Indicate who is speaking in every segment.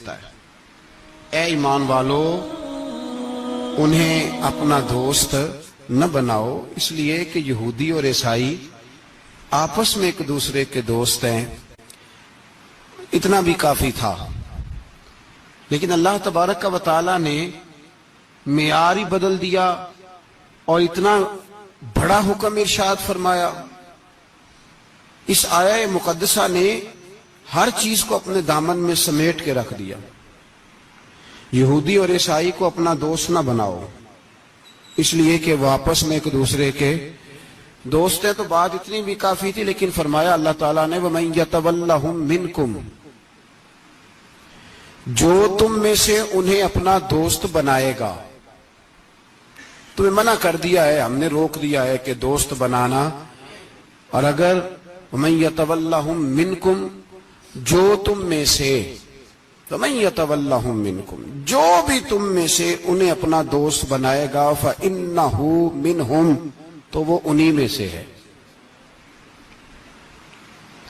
Speaker 1: دیکھتا ہے۔ اے ایمان والو، انہیں اپنا دوست نہ بناؤ، اس لیے کہ یہودی اور عیسائی آپس میں ایک دوسرے کے دوست ہیں۔ اتنا بھی کافی تھا، لیکن اللہ تبارک و تعالی نے معیار ہی بدل دیا اور اتنا بڑا حکم ارشاد فرمایا۔ اس آیہ مقدسہ نے ہر چیز کو اپنے دامن میں سمیٹ کے رکھ دیا۔ یہودی اور عیسائی کو اپنا دوست نہ بناؤ، اس لیے کہ وہ آپس میں ایک دوسرے کے دوست ہیں۔ تو بات اتنی بھی کافی تھی، لیکن فرمایا اللہ تعالیٰ نے وَمَن يَتَوَلَّهُم مِّنكُمْ، جو تم میں سے انہیں اپنا دوست بنائے گا۔ تمہیں منع کر دیا ہے، ہم نے روک دیا ہے کہ دوست بنانا، اور اگر وَمَن يَتَوَلَّهُم مِّنكُمْ، جو تم میں سے، وَمَن يَتَوَلَّهُم مِّنكُمْ، جو بھی تم میں سے انہیں اپنا دوست بنائے گا فَإِنَّهُ مِنْهُمْ، تو وہ انہی میں سے ہے۔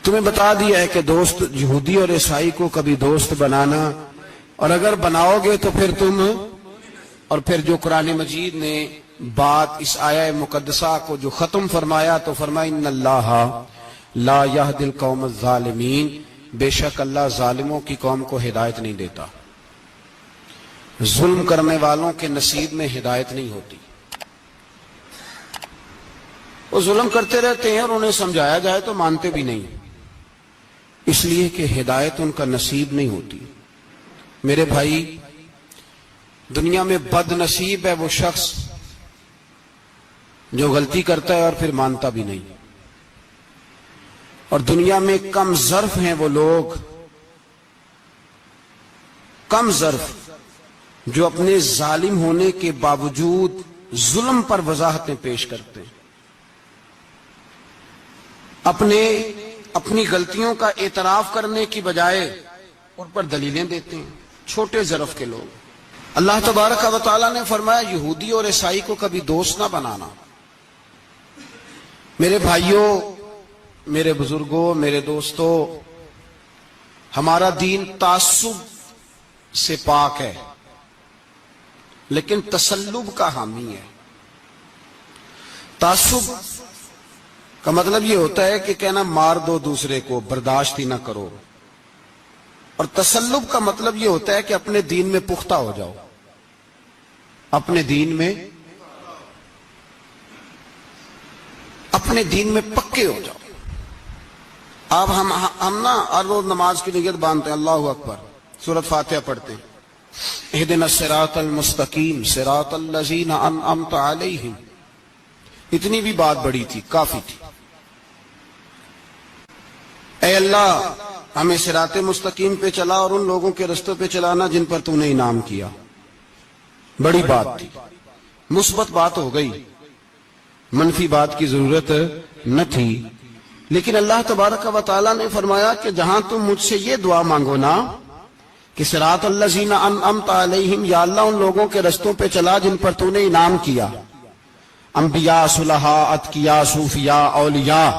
Speaker 1: تمہیں بتا دیا ہے کہ دوست یہودی اور عیسائی کو کبھی دوست بنانا، اور اگر بناؤ گے تو پھر تم، اور پھر جو قرآن مجید نے بات اس آیہ مقدسہ کو جو ختم فرمایا تو فرمایا ان اللہ لا یہدی القوم الظالمین، بے شک اللہ ظالموں کی قوم کو ہدایت نہیں دیتا۔ ظلم کرنے والوں کے نصیب میں ہدایت نہیں ہوتی، وہ ظلم کرتے رہتے ہیں اور انہیں سمجھایا جائے تو مانتے بھی نہیں، اس لیے کہ ہدایت ان کا نصیب نہیں ہوتی۔ میرے بھائی، دنیا میں بد نصیب ہے وہ شخص جو غلطی کرتا ہے اور پھر مانتا بھی نہیں، اور دنیا میں کم ظرف ہیں وہ لوگ، کم ظرف جو اپنے ظالم ہونے کے باوجود ظلم پر وضاحتیں پیش کرتے ہیں، اپنی غلطیوں کا اعتراف کرنے کی بجائے ان پر دلیلیں دیتے ہیں، چھوٹے ظرف کے لوگ۔ اللہ تبارک و تعالیٰ نے فرمایا یہودی اور عیسائی کو کبھی دوست نہ بنانا۔ میرے بھائیوں، میرے بزرگوں، میرے دوستوں، ہمارا دین تعصب سے پاک ہے، لیکن تسلب کا حامی ہے۔ تعصب کا مطلب یہ ہوتا ہے کہ کہنا مار دو دوسرے کو، برداشت ہی نہ کرو، اور تسلب کا مطلب یہ ہوتا ہے کہ اپنے دین میں پختہ ہو جاؤ، اپنے دین میں پکے ہو جاؤ۔ اب ہم نا ہر روز نماز کی نیت باندھتے ہیں، اللہ اکبر، سورۃ فاتحہ پڑھتے ہیں، اہدنا الصراط المستقیم صراط الذین انعمت علیہم، اتنی بھی بات بڑی تھی، کافی تھی۔ اے اللہ ہمیں صراط مستقیم پہ چلا اور ان لوگوں کے رستوں پہ چلانا جن پر تو نے انعام کیا، بڑی بات تھی، مثبت بات ہو گئی، منفی بات کی ضرورت نہ تھی۔ لیکن اللہ تبارک و تعالیٰ نے فرمایا کہ جہاں تم مجھ سے یہ دعا مانگو نا کہ صراط الذین انعمت علیہم، یا اللہ ان لوگوں کے رستوں پہ چلا جن پر تو نے انعام کیا، انبیاء، صلحاء، اتقیاء، صوفیاء، اولیاء،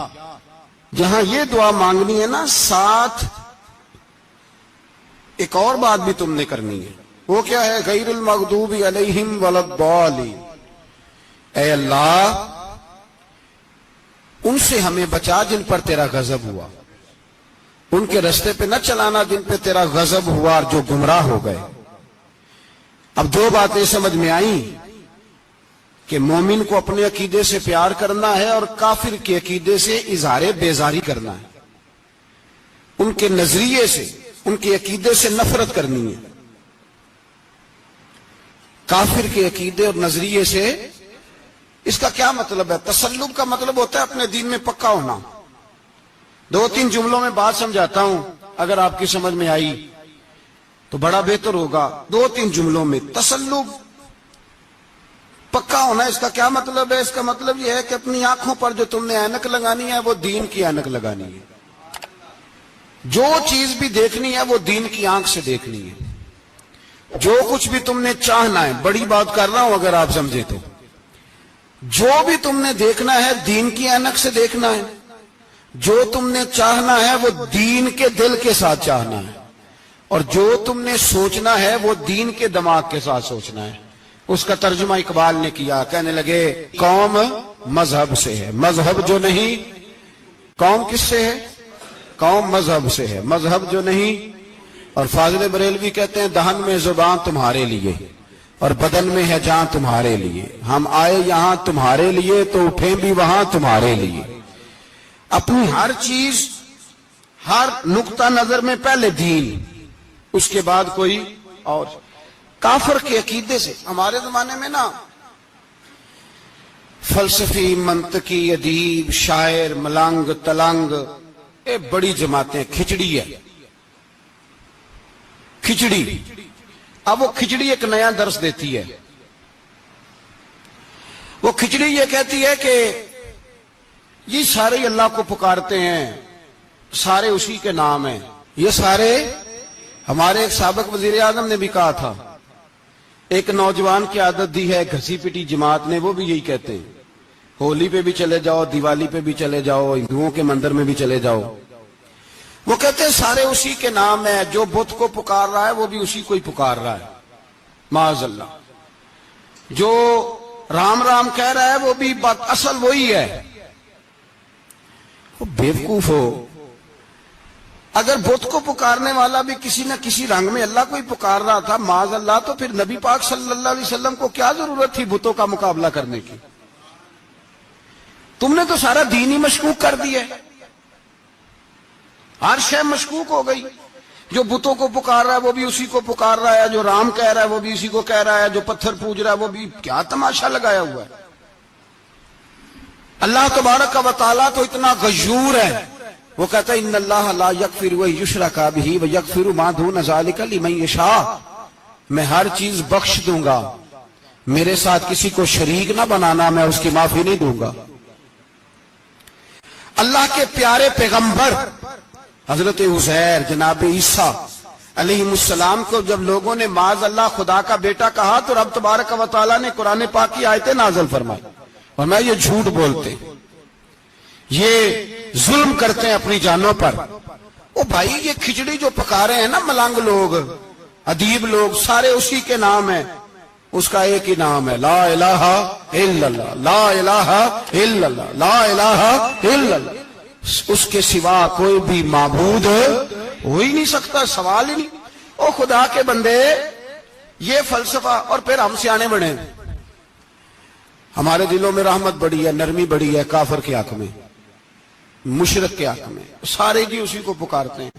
Speaker 1: جہاں یہ دعا مانگنی ہے نا، ساتھ ایک اور بات بھی تم نے کرنی ہے، وہ کیا ہے؟ غیر المغضوب علیہم ولا الضالین، اے اللہ ان سے ہمیں بچا جن پر تیرا غضب ہوا، ان کے رستے پہ نہ چلانا جن پہ تیرا غضب ہوا اور جو گمراہ ہو گئے۔ اب دو باتیں سمجھ میں آئیں کہ مومن کو اپنے عقیدے سے پیار کرنا ہے اور کافر کے عقیدے سے اظہار بیزاری کرنا ہے، ان کے نظریے سے، ان کے عقیدے سے نفرت کرنی ہے۔ کافر کے عقیدے اور نظریے سے، اس کا کیا مطلب ہے؟ تسلب کا مطلب ہوتا ہے اپنے دین میں پکا ہونا۔ دو تین جملوں میں بات سمجھاتا ہوں، اگر آپ کی سمجھ میں آئی تو بڑا بہتر ہوگا۔ دو تین جملوں میں، تسلب پکا ہونا، اس کا کیا مطلب ہے؟ اس کا مطلب یہ ہے کہ اپنی آنکھوں پر جو تم نے اینک لگانی ہے وہ دین کی اینک لگانی ہے، جو چیز بھی دیکھنی ہے وہ دین کی آنکھ سے دیکھنی ہے، جو کچھ بھی تم نے چاہنا ہے، بڑی بات کر رہا ہوں اگر آپ سمجھے تو، جو بھی تم نے دیکھنا ہے دین کی اینک سے دیکھنا ہے، جو تم نے چاہنا ہے وہ دین کے دل کے ساتھ چاہنا ہے، اور جو تم نے سوچنا ہے وہ دین کے دماغ کے ساتھ سوچنا ہے. اس کا ترجمہ اقبال نے کیا, کہنے لگے قوم مذہب سے ہے, مذہب جو نہیں. قوم کس سے ہے؟ قوم مذہب سے ہے, مذہب جو نہیں. اور فاضل بریلوی کہتے ہیں دہن میں زبان تمہارے لیے اور بدن میں ہے جان تمہارے لیے. ہم آئے یہاں تمہارے لیے تو اٹھیں بھی وہاں تمہارے لیے. اپنی ہر چیز, ہر نقطہ نظر میں پہلے دین, اس کے بعد کوئی اور. کافر کے عقیدے سے ہمارے زمانے میں نا فلسفی, منطقی, ادیب, شاعر, ملنگ, تلنگ, یہ بڑی جماعتیں. کھچڑی ہے, کھچڑی. اب وہ کھچڑی ایک نیا درس دیتی ہے. وہ کھچڑی یہ کہتی ہے کہ یہ سارے اللہ کو پکارتے ہیں, سارے اسی کے نام ہیں. یہ سارے, ہمارے ایک سابق وزیر اعظم نے بھی کہا تھا, ایک نوجوان کی عادت دی ہے گھسی پٹی جماعت نے, وہ بھی یہی کہتے ہیں. ہولی پہ بھی چلے جاؤ, دیوالی پہ بھی چلے جاؤ, ہندوؤں کے مندر میں بھی چلے جاؤ. وہ کہتے ہیں سارے اسی کے نام ہے, جو بت کو پکار رہا ہے وہ بھی اسی کو ہی پکار رہا ہے معاذ اللہ. جو رام رام کہہ رہا ہے وہ بھی بات اصل وہی ہے. وہ بیوقوف ہو, اگر بت کو پکارنے والا بھی کسی نہ کسی رنگ میں اللہ کو ہی پکار رہا تھا معاذ اللہ, تو پھر نبی پاک صلی اللہ علیہ وسلم کو کیا ضرورت تھی بتوں کا مقابلہ کرنے کی؟ تم نے تو سارا دین ہی مشکوک کر دیا. ہر شے مشکوک ہو گئی. جو بتوں کو پکار رہا ہے وہ بھی اسی کو پکار رہا ہے, جو رام کہہ رہا ہے وہ بھی اسی کو کہہ رہا ہے, جو پتھر پوج رہا ہے وہ بھی. کیا تماشا لگایا ہوا ہے. اللہ تبارک و تعالیٰ تو اتنا غیور ہے, وہ کہتا ہے ان اللہ لا یغفر یشرک بہ ویغفر ما دون ذلک لمن یشاء. میں ہر چیز بخش دوں گا, میرے ساتھ کسی کو شریک نہ بنانا, میں اس کی معافی نہیں دوں گا. اللہ کے پیارے پیغمبر حضرت عزیر, جناب عیسیٰ علیہ السلام کو جب لوگوں نے معاذ اللہ خدا کا بیٹا کہا تو رب تبارک و تعالیٰ نے قرآن پاک کی آیتیں نازل فرمائی. اور میں یہ جھوٹ بولتے, یہ ظلم کرتے ہیں اپنی جانوں پر. او بھائی, یہ کھچڑی جو پکا رہے ہیں نا ملنگ لوگ, ادیب لوگ, سارے اسی کے نام ہیں. اس کا ایک ہی نام ہے, لا الہ الا اللہ, لا الہ الا اللہ, لا الہ الا اللہ. اس کے سوا کوئی بھی معبود ہو ہی نہیں سکتا, سوال ہی نہیں. او خدا کے بندے, یہ فلسفہ. اور پھر ہم سیانے بڑے, ہمارے دلوں میں رحمت بڑی ہے, نرمی بڑی ہے کافر کے حق میں, مشرک کے حق میں. سارے جی اسی کو پکارتے ہیں.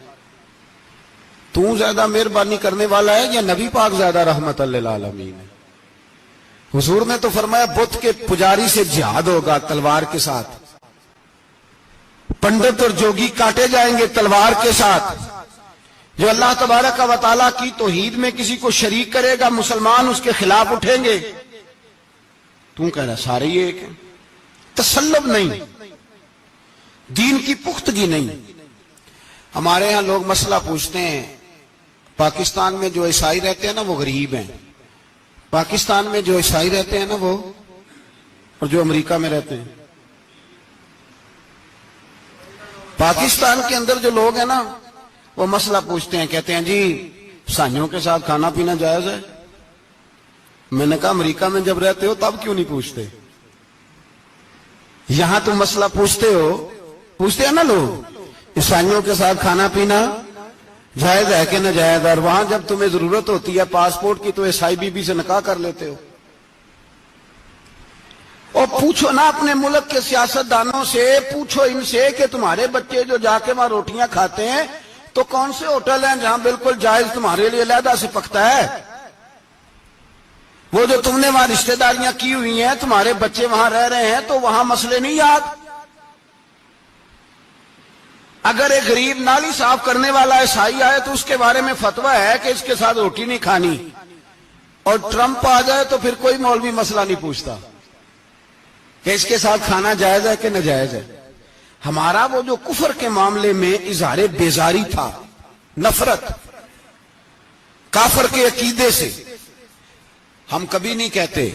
Speaker 1: تو زیادہ مہربانی کرنے والا ہے یا نبی پاک زیادہ رحمت للعالمین ہے؟ حضور نے تو فرمایا بت کے پجاری سے جہاد ہوگا تلوار کے ساتھ, پنڈت اور جوگی کاٹے جائیں گے تلوار کے ساتھ. جو اللہ تبارک و تعالیٰ کی توحید میں کسی کو شریک کرے گا, مسلمان اس کے خلاف اٹھیں گے. تو کہہ رہا سارے ہی ایک ہیں. تسلب نہیں, دین کی پختگی نہیں. ہمارے ہاں لوگ مسئلہ پوچھتے ہیں, پاکستان میں جو عیسائی رہتے ہیں نا وہ غریب ہیں, پاکستان میں جو عیسائی رہتے ہیں نا وہ, اور جو امریکہ میں رہتے ہیں. پاکستان کے اندر جو لوگ ہیں نا وہ مسئلہ پوچھتے ہیں, کہتے ہیں جی عیسائیوں کے ساتھ کھانا پینا جائز ہے. میں نے کہا امریکہ میں جب رہتے ہو تب کیوں نہیں پوچھتے؟ یہاں تم مسئلہ پوچھتے ہو, پوچھتے ہیں نا لوگ عیسائیوں کے ساتھ کھانا پینا جائز ہے کہ ناجائز, اور وہاں جب تمہیں ضرورت ہوتی ہے پاسپورٹ کی تو عیسائی بی بی سے نکاح کر لیتے ہو. اور پوچھو نا اپنے ملک کے سیاست دانوں سے, پوچھو ان سے کہ تمہارے بچے جو جا کے وہاں روٹیاں کھاتے ہیں تو کون سے ہوٹل ہیں جہاں بالکل جائز تمہارے لیے علیحدہ سے پکتا ہے؟ وہ جو تم نے وہاں رشتہ داریاں کی ہوئی ہیں, تمہارے بچے وہاں رہ رہے ہیں تو وہاں مسئلے نہیں یاد. اگر ایک غریب نالی صاف کرنے والا عیسائی آئے تو اس کے بارے میں فتویٰ ہے کہ اس کے ساتھ روٹی نہیں کھانی, اور ٹرمپ آ جائے تو پھر کوئی مولوی مسئلہ نہیں پوچھتا کہ اس کے ساتھ کھانا جائز ہے کہ ناجائز ہے. ہمارا وہ جو کفر کے معاملے میں اظہار بیزاری تھا, نفرت کافر کے عقیدے سے, ہم کبھی نہیں کہتے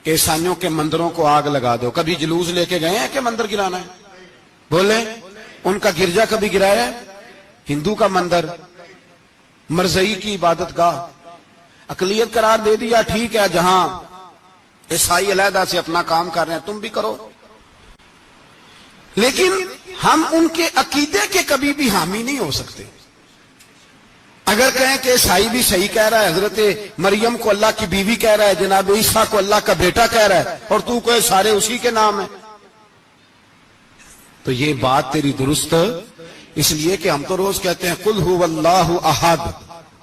Speaker 1: کہ عیسائیوں کے مندروں کو آگ لگا دو. کبھی جلوس لے کے گئے ہیں کہ مندر گرانا ہے؟ بولے, ان کا گرجا کبھی گرایا ہے؟ ہندو کا مندر مرزئی کی عبادت گاہ اقلیت قرار دے دیا، ٹھیک ہے، جہاں عیسائی علیحدہ سے اپنا کام کر رہے ہیں تم بھی کرو، لیکن ہم ان کے عقیدے کے کبھی بھی حامی نہیں ہو سکتے۔ اگر کہیں کہ عیسائی بھی صحیح کہہ رہا ہے، حضرت مریم کو اللہ کی بیوی کہہ رہا ہے، جناب عیسیٰ کو اللہ کا بیٹا کہہ رہا ہے، اور تو کوئی سارے اسی کے نام ہیں، تو یہ بات تیری درست، اس لیے کہ ہم تو روز کہتے ہیں قل هو اللہ احد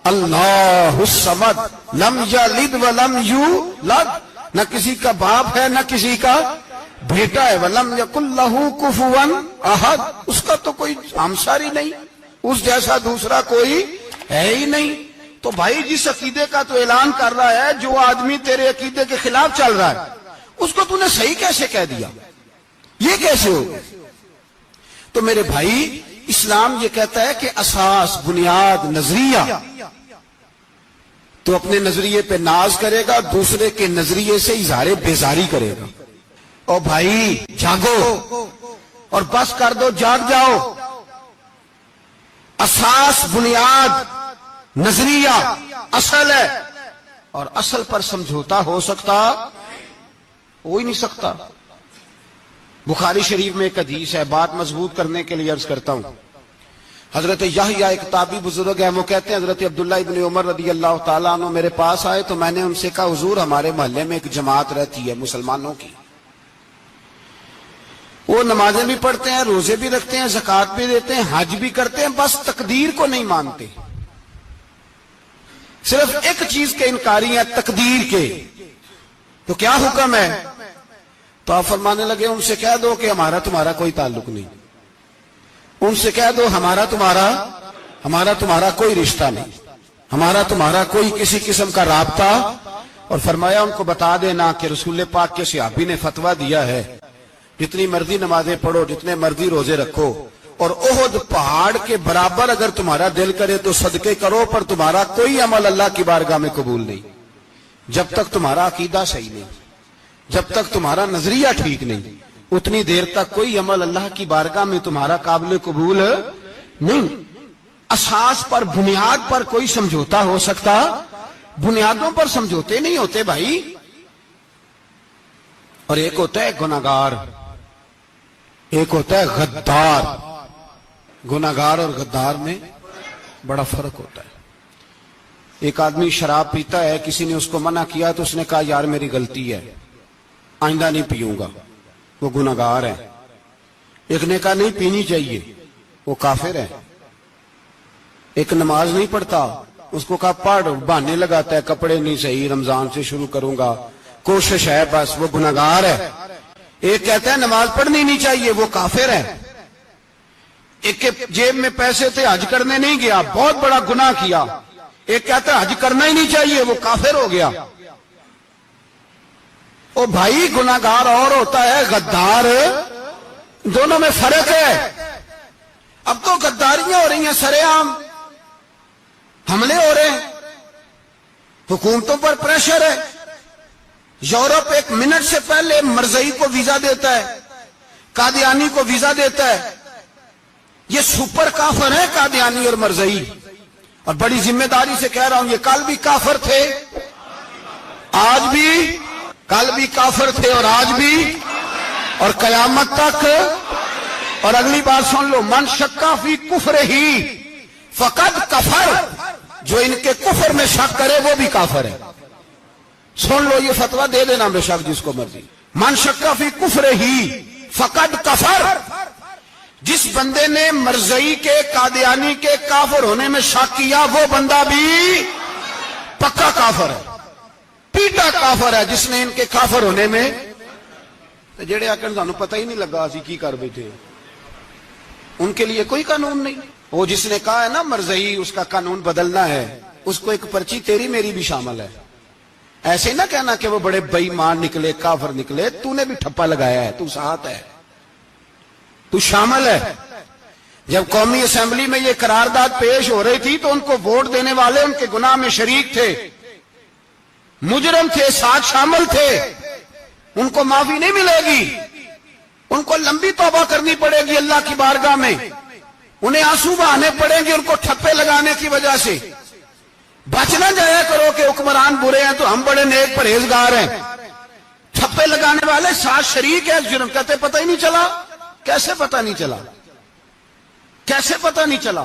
Speaker 1: اللہ الصمد لم یلد ولم یولد، نہ کسی کا باپ ہے نہ کسی کا بیٹا ہے، ولم یکن لہ کفوا احد، اس کا تو کوئی ہمسر ہی نہیں، اس جیسا دوسرا کوئی ہے ہی نہیں۔ تو بھائی جس عقیدے کا تو اعلان کر رہا ہے، جو آدمی تیرے عقیدے کے خلاف چل رہا ہے، اس کو تو نے صحیح کیسے کہہ دیا؟ یہ کیسے ہو؟ تو میرے بھائی اسلام یہ کہتا ہے کہ اساس، بنیاد، نظریہ، تو اپنے نظریے پہ ناز کرے گا، دوسرے کے نظریے سے اظہار بیزاری کرے گا۔ اور بھائی جاگو اور بس کر دو، جاگ جاؤ۔ اساس، بنیاد، نظریہ اصل ہے، اور اصل پر سمجھوتا ہو سکتا ہو ہی نہیں سکتا۔ بخاری شریف میں ایک حدیث ہے، بات مضبوط کرنے کے لیے عرض کرتا ہوں۔ حضرت یحییٰ ایک تابعی بزرگ ہیں، وہ کہتے ہیں حضرت عبداللہ ابن عمر رضی اللہ تعالیٰ عنہ میرے پاس آئے تو میں نے ان سے کہا حضور ہمارے محلے میں ایک جماعت رہتی ہے مسلمانوں کی، وہ نمازیں بھی پڑھتے ہیں، روزے بھی رکھتے ہیں، زکوٰۃ بھی دیتے ہیں، حج بھی کرتے ہیں، بس تقدیر کو نہیں مانتے، صرف ایک چیز کے انکاری ہیں، تقدیر کے۔ تو کیا حکم ہے؟ تو آپ فرمانے لگے ان سے کہہ دو کہ ہمارا تمہارا کوئی تعلق نہیں، ان سے کہہ دو ہمارا تمہارا کوئی رشتہ نہیں، ہمارا تمہارا کوئی کسی قسم کا رابطہ۔ اور فرمایا ان کو بتا دینا کہ رسول پاک کے صحابی نے فتویٰ دیا ہے جتنی مرضی نمازیں پڑھو، جتنے مرضی روزے رکھو، اور احد پہاڑ کے برابر اگر تمہارا دل کرے تو صدقے کرو، پر تمہارا کوئی عمل اللہ کی بارگاہ میں قبول نہیں جب تک تمہارا عقیدہ صحیح نہیں، جب تک تمہارا نظریہ ٹھیک نہیں، اتنی دیر تک کوئی عمل اللہ کی بارگاہ میں تمہارا قابل قبول نہیں۔ اساس پر، بنیاد پر کوئی سمجھوتا ہو سکتا، بنیادوں پر سمجھوتے نہیں ہوتے بھائی۔ اور ایک ہوتا ہے گناہگار، ایک ہوتا ہے غدار۔ گناہگار اور غدار میں بڑا فرق ہوتا ہے۔ ایک آدمی شراب پیتا ہے، کسی نے اس کو منع کیا تو اس نے کہا یار میری غلطی ہے، آئندہ نہیں پیوں گا، وہ گناہگار ہے۔ ایک نے کہا نہیں پینی چاہیے، وہ کافر ہے۔ ایک نماز نہیں پڑھتا، اس کو کہا پڑھ، بہانے لگاتا ہے، کپڑے نہیں صحیح، رمضان سے شروع کروں گا، کوشش ہے بس، وہ گناہگار ہے۔ ایک کہتا ہے نماز پڑھنی نہیں چاہیے، وہ کافر ہے۔ ایک کے جیب میں پیسے تھے، حج کرنے نہیں گیا، بہت بڑا گناہ کیا۔ ایک کہتا ہے حج کرنا ہی نہیں چاہیے، وہ کافر ہو گیا۔ او بھائی گناہگار اور ہوتا ہے، غدار، دونوں میں فرق ہے۔ اب تو غداریاں ہو رہی ہیں، سرے عام حملے ہو رہے ہیں، حکومتوں پر پریشر ہے۔ یورپ ایک منٹ سے پہلے مرزئی کو ویزا دیتا ہے، قادیانی کو ویزا دیتا ہے۔ یہ سپر کافر ہیں قادیانی اور مرزئی، اور بڑی ذمہ داری سے کہہ رہا ہوں، یہ کل بھی کافر تھے، آج بھی، کل بھی کافر تھے اور آج بھی، اور قیامت تک۔ اور اگلی بات سن لو، من شکا فی کفر ہی فقد کفر، جو ان کے کفر میں شک کرے وہ بھی کافر ہے۔ سن لو، یہ فتویٰ دے دینا بے شک جس کو مرضی۔ من شکا فی کفر ہی فقد کفر، جس بندے نے مرزئی کے، قادیانی کے کافر ہونے میں شک کیا، وہ بندہ بھی پکا کافر ہے، پیٹا کافر ہے، جس نے ان کے کافر ہونے میں۔ جڑے آکر سانو پتہ ہی نہیں لگا اسی کی کر بیٹھے، ان کے لیے کوئی قانون نہیں۔ وہ جس نے کہا ہے نا مرزئی اس کا قانون بدلنا ہے، اس کو ایک پرچی تیری میری بھی شامل ہے۔ ایسے نہ کہنا کہ وہ بڑے بے ایمان نکلے، کافر نکلے، تو نے بھی ٹھپا لگایا ہے، تو ساتھ ہے، تو شامل ہے۔ جب قومی اسمبلی میں یہ قرارداد پیش ہو رہی تھی تو ان کو ووٹ دینے والے ان کے گناہ میں شریک تھے، مجرم تھے، ساتھ شامل تھے، ان کو معافی نہیں ملے گی، ان کو لمبی توبہ کرنی پڑے گی اللہ کی بارگاہ میں، انہیں آنسو بہانے پڑیں گے ان کو ٹھپے لگانے کی وجہ سے۔ بچ نہ جایا کرو کہ حکمران برے ہیں تو ہم بڑے نیک پرہیزگار ہیں. چھپے لگانے والے ساتھ شریک ہے جرم. کہتے پتہ ہی نہیں چلا. کیسے پتہ نہیں چلا؟ کیسے پتہ نہیں چلا؟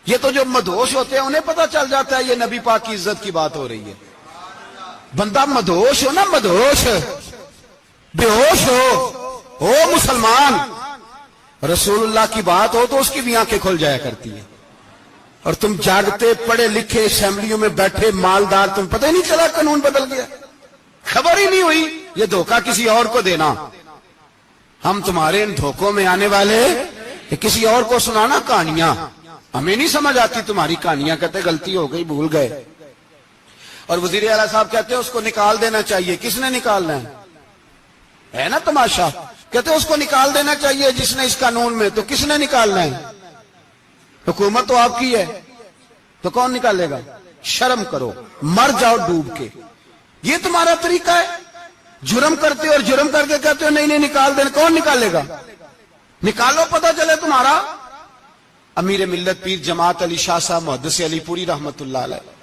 Speaker 1: یہ تو جو مدہوش ہوتے ہیں انہیں پتہ چل جاتا ہے یہ نبی پاک کی عزت کی بات ہو رہی ہے. بندہ مدہوش ہو نا، مدہوش بے ہوش ہو مسلمان، رسول اللہ کی بات ہو تو اس کی بھی آنکھیں کھل جایا کرتی ہے. اور تم جاگتے پڑھے لکھے اسمبلیوں میں بیٹھے مالدار، تم پتہ ہی نہیں چلا قانون بدل گیا، خبر ہی نہیں ہوئی. یہ دھوکہ کسی اور کو دینا. ہم تمہارے ان دھوکوں میں آنے والے کہ کسی اور کو سنانا کہانیاں. ہمیں نہیں سمجھ آتی تمہاری کہانیاں. کہتے غلطی ہو گئی، بھول گئے. اور وزیر اعلیٰ صاحب کہتے ہیں اس کو نکال دینا چاہیے. کس نے نکالنا ہے نا تماشا. کہتے ہیں اس کو نکال دینا چاہیے جس نے اس قانون میں. تو کس نے نکالنا ہے؟ حکومت تو آپ کی ہے، تو کون نکالے گا؟ شرم کرو، مر جاؤ ڈوب کے. یہ تمہارا طریقہ ہے؟ جرم کرتے اور جرم کر کے کہتے ہو نہیں نہیں نکال دینا. کون نکالے گا؟ نکالو پتہ چلے تمہارا. امیر ملت پیر جماعت علی شاہ صاحب محدث علی پوری رحمت اللہ علیہ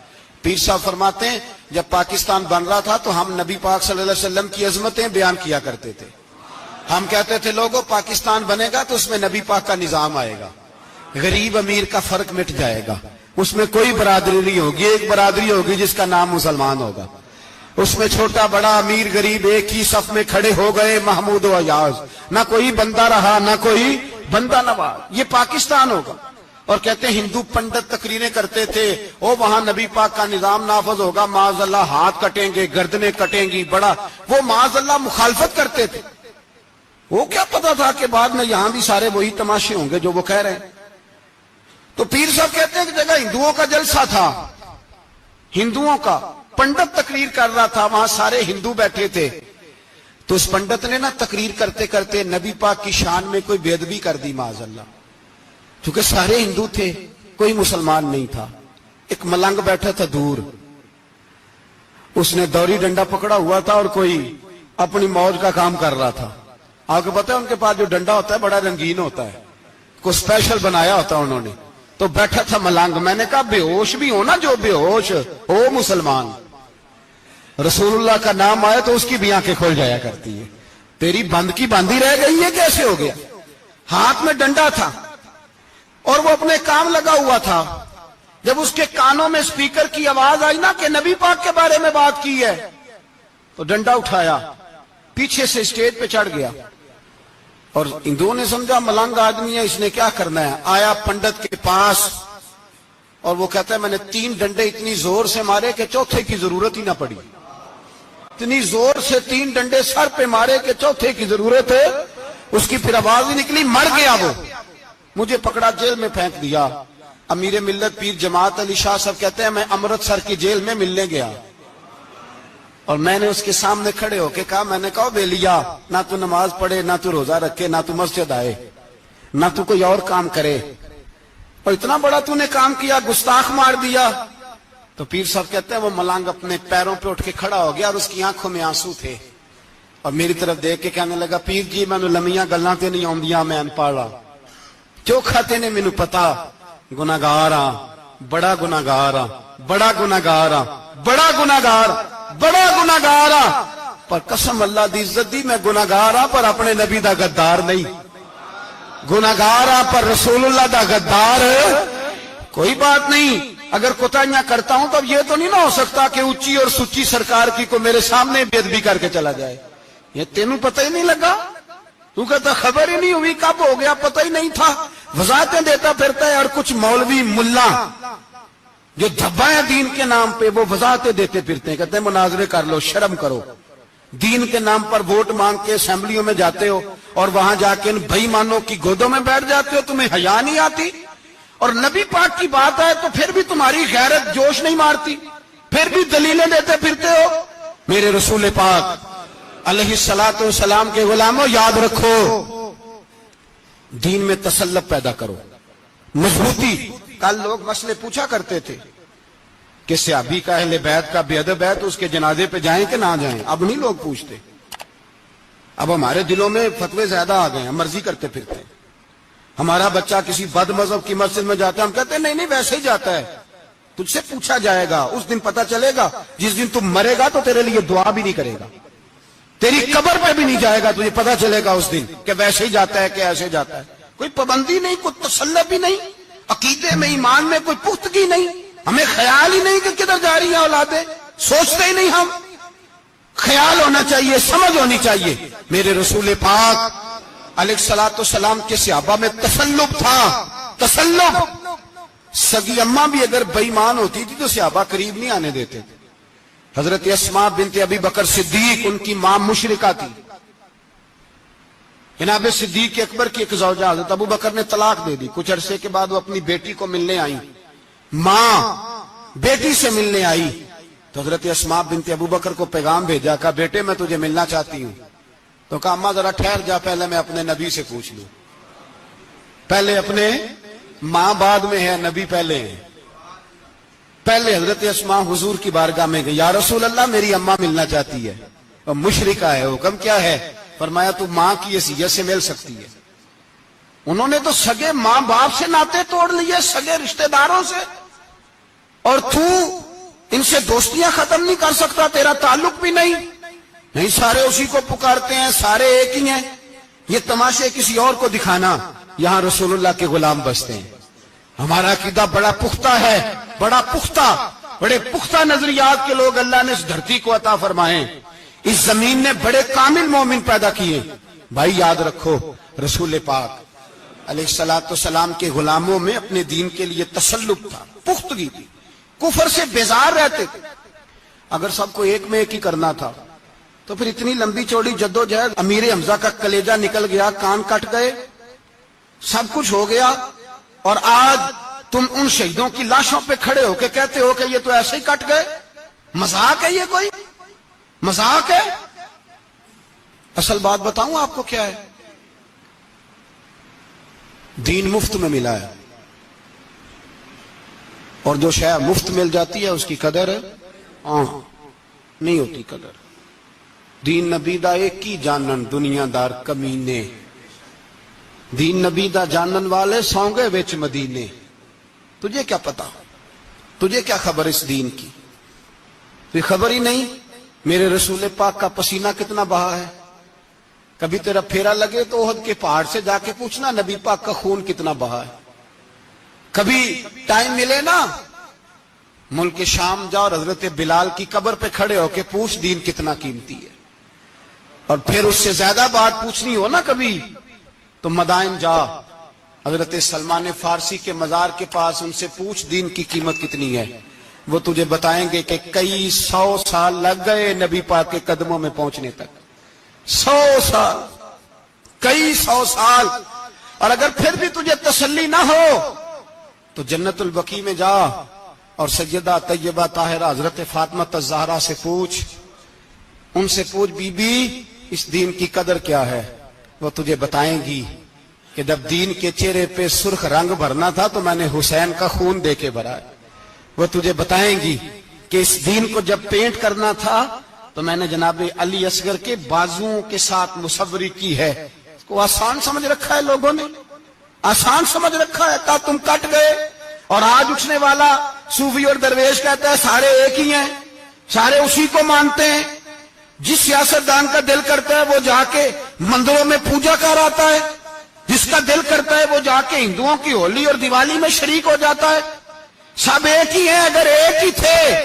Speaker 1: پیر صاحب فرماتے ہیں جب پاکستان بن رہا تھا تو ہم نبی پاک صلی اللہ علیہ وسلم کی عظمتیں بیان کیا کرتے تھے. ہم کہتے تھے لوگوں پاکستان بنے گا تو اس میں نبی پاک کا نظام آئے گا، غریب امیر کا فرق مٹ جائے گا، اس میں کوئی برادری نہیں ہوگی، ایک برادری ہوگی جس کا نام مسلمان ہوگا. اس میں چھوٹا بڑا امیر غریب ایک ہی صف میں کھڑے ہو گئے، محمود و ایاز، نہ کوئی بندہ رہا نہ کوئی بندہ نواز. یہ پاکستان ہوگا. اور کہتے ہیں ہندو پنڈت تقریریں کرتے تھے او وہاں نبی پاک کا نظام نافذ ہوگا، معاذ اللہ ہاتھ کٹیں گے، گردنیں کٹیں گی. بڑا وہ معاذ اللہ مخالفت کرتے تھے. وہ کیا پتا تھا کہ بعد میں یہاں بھی سارے وہی تماشے ہوں گے جو وہ کہہ رہے ہیں. تو پیر صاحب کہتے ہیں کہ جگہ ہندوؤں کا جلسہ تھا، ہندوؤں کا پنڈت تقریر کر رہا تھا، وہاں سارے ہندو بیٹھے تھے. تو اس پنڈت نے نا تقریر کرتے کرتے نبی پاک کی شان میں کوئی بے ادبی کر دی معاذ اللہ. چونکہ سارے ہندو تھے، کوئی مسلمان نہیں تھا. ایک ملنگ بیٹھا تھا دور، اس نے دوری ڈنڈا پکڑا ہوا تھا اور کوئی اپنی موج کا کام کر رہا تھا. آپ کو پتا ہے ان کے پاس جو ڈنڈا ہوتا ہے بڑا رنگین ہوتا ہے، کوئی اسپیشل بنایا ہوتا انہوں نے. تو بیٹھا تھا ملنگ. میں نے کہا بے ہوش بھی ہو نا، جو بے ہوش ہو مسلمان، رسول اللہ کا نام آئے تو اس کی بھی آنکھیں کھول جایا کرتی ہے. تیری بند کی باندھی رہ گئی ہے، کیسے ہو گیا؟ ہاتھ میں ڈنڈا تھا اور وہ اپنے کام لگا ہوا تھا. جب اس کے کانوں میں سپیکر کی آواز آئی نا کہ نبی پاک کے بارے میں بات کی ہے تو ڈنڈا اٹھایا، پیچھے سے اسٹیج پہ چڑھ گیا. اور ہندوؤں نے سمجھا ملنگ آدمی ہے، اس نے کیا کرنا ہے. آیا پنڈت کے پاس اور وہ کہتا ہے میں نے 3 ڈنڈے اتنی زور سے مارے کہ چوتھے کی ضرورت ہی نہ پڑی. اتنی زور سے 3 ڈنڈے سر پہ مارے کہ چوتھے کی ضرورت ہے اس کی پھر آواز ہی نکلی. مر گیا وہ. مجھے پکڑا جیل میں پھینک دیا. امیر ملت پیر جماعت علی شاہ صاحب کہتے ہیں میں امرتسر کی جیل میں ملنے گیا اور میں نے اس کے سامنے کھڑے ہو کے کہا، میں نے کہا بے لیا، نہ تو نماز پڑھے، نہ تو روزہ رکھے، نہ تو مسجد آئے، نہ تو کوئی اور کام کرے، اور اتنا بڑا تو نے کام کیا، گستاخ مار دیا. تو پیر صاحب کہتے ہیں وہ ملنگ اپنے پیروں پہ اٹھ کے کھڑا ہو گیا اور اس کی آنکھوں میں آنسو تھے اور میری طرف دیکھ کے کہنے لگا پیر جی میں لمیاں گلاں تے نہیں آندیاں، میں انپڑھ چوکھا تے نے مینوں پتا گناہگار ہاں، بڑا گناہگار ہاں، بڑا گناہگار ہاں، بڑا گناہگار، بڑا گناہگار ہاں، پر قسم اللہ دی عزت دی میں گناہگار ہاں پر اپنے نبی دا غدار نہیں. گناہگار ہاں پر رسول اللہ دا غدار کوئی بات نہیں. اگر کوتاہیاں کرتا ہوں تو اب یہ تو نہیں نہ ہو سکتا کہ اونچی اور سچی سرکار کی کو میرے سامنے بے ادبی کر کے چلا جائے. یہ تینوں پتہ ہی نہیں لگا، تو کہتا خبر ہی نہیں ہوئی، کب ہو گیا پتہ ہی نہیں تھا. وضاحتیں دیتا پھرتا ہے. اور کچھ مولوی ملا جو دھبا ہے دین کے نام پہ وہ وضاحتیں دیتے پھرتے ہیں، کہتے ہیں مناظرے کر لو، شرم کرو. دین کے نام پر ووٹ مانگ کے اسمبلیوں میں جاتے ہو اور وہاں جا کے ان بے ایمانوں کی گودوں میں بیٹھ جاتے ہو، تمہیں حیا نہیں آتی. اور نبی پاک کی بات آئے تو پھر بھی تمہاری غیرت جوش نہیں مارتی، پھر بھی دلیلیں دیتے پھرتے ہو. میرے رسول پاک علیہ الصلوۃ والسلام کے غلاموں یاد رکھو، دین میں تسلط پیدا کرو، مضبوطی. کل لوگ مسئلے پوچھا کرتے تھے کہ صحابی کا اہل بیت کا بے ادب ہے تو اس کے جنازے پہ جائیں کہ نہ جائیں. اب نہیں لوگ پوچھتے، اب ہمارے دلوں میں فتوے زیادہ آ گئے ہیں، مرضی کرتے پھرتے ہیں. ہمارا بچہ کسی بد مذہب کی مسجد میں جاتا ہے ہم کہتے ہیں نہیں نہیں ویسے ہی جاتا ہے. تجھ سے پوچھا جائے گا، اس دن پتا چلے گا، جس دن تم مرے گا تو تیرے لیے دعا بھی نہیں کرے گا، تیری قبر پہ بھی نہیں جائے گا، تجھے پتا چلے گا اس دن کہ ویسے ہی جاتا ہے کہ ایسے جاتا ہے. کوئی پابندی نہیں، کوئی تسلط بھی نہیں، عقیدے میں ایمان میں کوئی پختگی نہیں، ہمیں خیال ہی نہیں کہ کدھر جا رہی ہیں اولادیں، سوچتے ہی نہیں ہم. خیال ہونا چاہیے، سمجھ ہونی چاہیے. میرے رسول پاک علیہ الصلوۃ والسلام کے صحابہ میں تسلط تھا، تسلط. سگی اماں بھی اگر بے ایمان ہوتی تھی تو صحابہ قریب نہیں آنے دیتے تھے. حضرت اسماء بنت ابی بکر صدیق ان کی ماں مشرکہ تھی. جناب صدیق اکبر کی ایک زوجہ حضرت ابو بکر نے طلاق دے دی. کچھ عرصے کے بعد وہ اپنی بیٹی کو ملنے آئی، ماں بیٹی سے ملنے آئی تو حضرت اسماء بنت ابو بکر کو پیغام بھیجا، کہا بیٹے میں تجھے ملنا چاہتی ہوں. تو کہا اماں ذرا ٹھہر جا، پہلے میں اپنے نبی سے پوچھ لوں. پہلے اپنے ماں بعد میں ہے، نبی پہلے ہے. پہلے حضرت اسماء حضور کی بارگاہ میں گئی، یا رسول اللہ میری اماں ملنا چاہتی ہے، اور مشرکہ ہے، حکم کیا ہے؟ فرمایا تو ماں کی حیثیت سے مل سکتی ہے. انہوں نے تو سگے ماں باپ سے ناطے توڑ لیے، سگے رشتہ داروں سے، اور تو ان سے دوستیاں ختم نہیں کر سکتا، تیرا تعلق بھی نہیں. نہیں، سارے اسی کو پکارتے ہیں، سارے ایک ہی ہیں. یہ تماشے کسی اور کو دکھانا، یہاں رسول اللہ کے غلام بستے ہیں. ہمارا عقیدہ بڑا پختہ ہے، بڑا پختہ، بڑے پختہ نظریات کے لوگ اللہ نے اس دھرتی کو عطا فرمائے. اس زمین نے بڑے کامل مومن پیدا کیے. بھائی یاد رکھو، رسول پاک علیہ الصلوۃ والسلام کے غلاموں میں اپنے دین کے لیے تسلط تھا، پختگی تھی، کفر سے بیزار رہتے تھے. اگر سب کو ایک میں ایک ہی کرنا تھا تو پھر اتنی لمبی چوڑی جدوجہد، امیر حمزہ کا کلیجہ نکل گیا، کان کٹ گئے، سب کچھ ہو گیا، اور آج تم ان شہیدوں کی لاشوں پہ کھڑے ہو کے کہتے ہو کہ یہ تو ایسے ہی کٹ گئے. مذاق ہے یہ؟ کوئی مذاق ہے؟ اصل بات بتاؤں آپ کو کیا ہے؟ دین مفت میں ملا ہے، اور جو شے مفت مل جاتی ہے اس کی قدر نہیں ہوتی. قدر دین نبی دا ایک ہی جانن دنیا دار کمینے، دین نبی دا جانن والے سونگے وچ مدینے. تجھے کیا پتا، تجھے کیا خبر اس دین کی؟ کوئی خبر ہی نہیں. میرے رسول پاک کا پسینہ کتنا بہا ہے. کبھی تیرا پھیرا لگے تو احد کے پہاڑ سے جا کے پوچھنا نبی پاک کا خون کتنا بہا ہے. کبھی ٹائم ملے نا، ملک شام جا اور حضرت بلال کی قبر پہ کھڑے ہو کے پوچھ دین کتنا قیمتی ہے. اور پھر اس سے زیادہ بات پوچھنی ہو نا کبھی تو مدائن جا، حضرت سلمان فارسی کے مزار کے پاس ان سے پوچھ دین کی قیمت کتنی ہے. وہ تجھے بتائیں گے کہ کئی 100 سال لگ گئے نبی پاک کے قدموں میں پہنچنے تک. 100 سال، کئی 100 سال. اور اگر پھر بھی تجھے تسلی نہ ہو تو جنت البقیع میں جا اور سیدہ طیبہ طاہرہ حضرت فاطمہ الزہرا سے پوچھ. ان سے پوچھ بی بی اس دین کی قدر کیا ہے. وہ تجھے بتائیں گی کہ جب دین کے چہرے پہ سرخ رنگ بھرنا تھا تو میں نے حسین کا خون دے کے بھرا. وہ تجھے بتائیں گی کہ اس دین کو جب پینٹ کرنا تھا تو میں نے جناب علی اصغر کے بازوؤں کے ساتھ مصوری کی ہے. اس کو آسان سمجھ رکھا ہے لوگوں نے، آسان سمجھ رکھا ہے. کہا تم کٹ گئے. اور آج اٹھنے والا صوفی اور درویش کہتا ہے سارے ایک ہی ہیں، سارے اسی کو مانتے ہیں. جس سیاستدان کا دل کرتا ہے وہ جا کے مندروں میں پوجا کر آتا ہے، جس کا دل کرتا ہے وہ جا کے ہندوؤں کی ہولی اور دیوالی میں شریک ہو جاتا ہے. سب ایک ہی ہیں. اگر ایک ہی تھے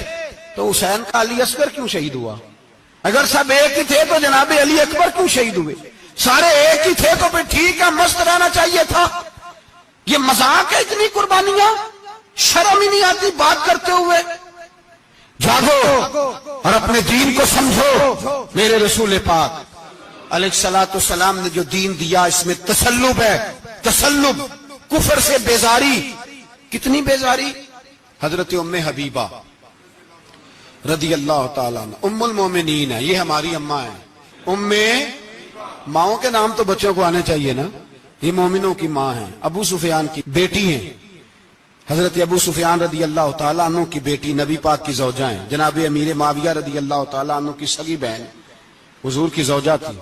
Speaker 1: تو حسین کا علی اصغر کیوں شہید ہوا؟ اگر سب ایک ہی تھے تو جناب علی اکبر کیوں شہید ہوئے؟ سارے ایک ہی تھے تو پھر ٹھیک ہے، مست رہنا چاہیے تھا. یہ مذاق ہے اتنی قربانیاں؟ شرم ہی نہیں آتی بات کرتے ہوئے؟ جاگو اور اپنے دین کو سمجھو. میرے رسول پاک علیہ الصلوۃ والسلام نے جو دین دیا اس میں تسلب ہے، تسلب، کفر سے بیزاری. کتنی بیزاری؟ حضرت ام حبیبہ رضی اللہ تعالیٰ عنہ ام المومنین ہے، یہ ہماری اماں ہیں. ماؤں کے نام تو بچوں کو آنے چاہیے نا. یہ مومنوں کی ماں ہیں، ابو سفیان کی بیٹی ہیں. حضرت ابو سفیان رضی اللہ تعالیٰ عنہ کی بیٹی نبی پاک کی زوجہ ہیں. جناب امیر معاویہ رضی اللہ تعالیٰ عنہ کی سگی بہن حضور کی زوجہ تھی.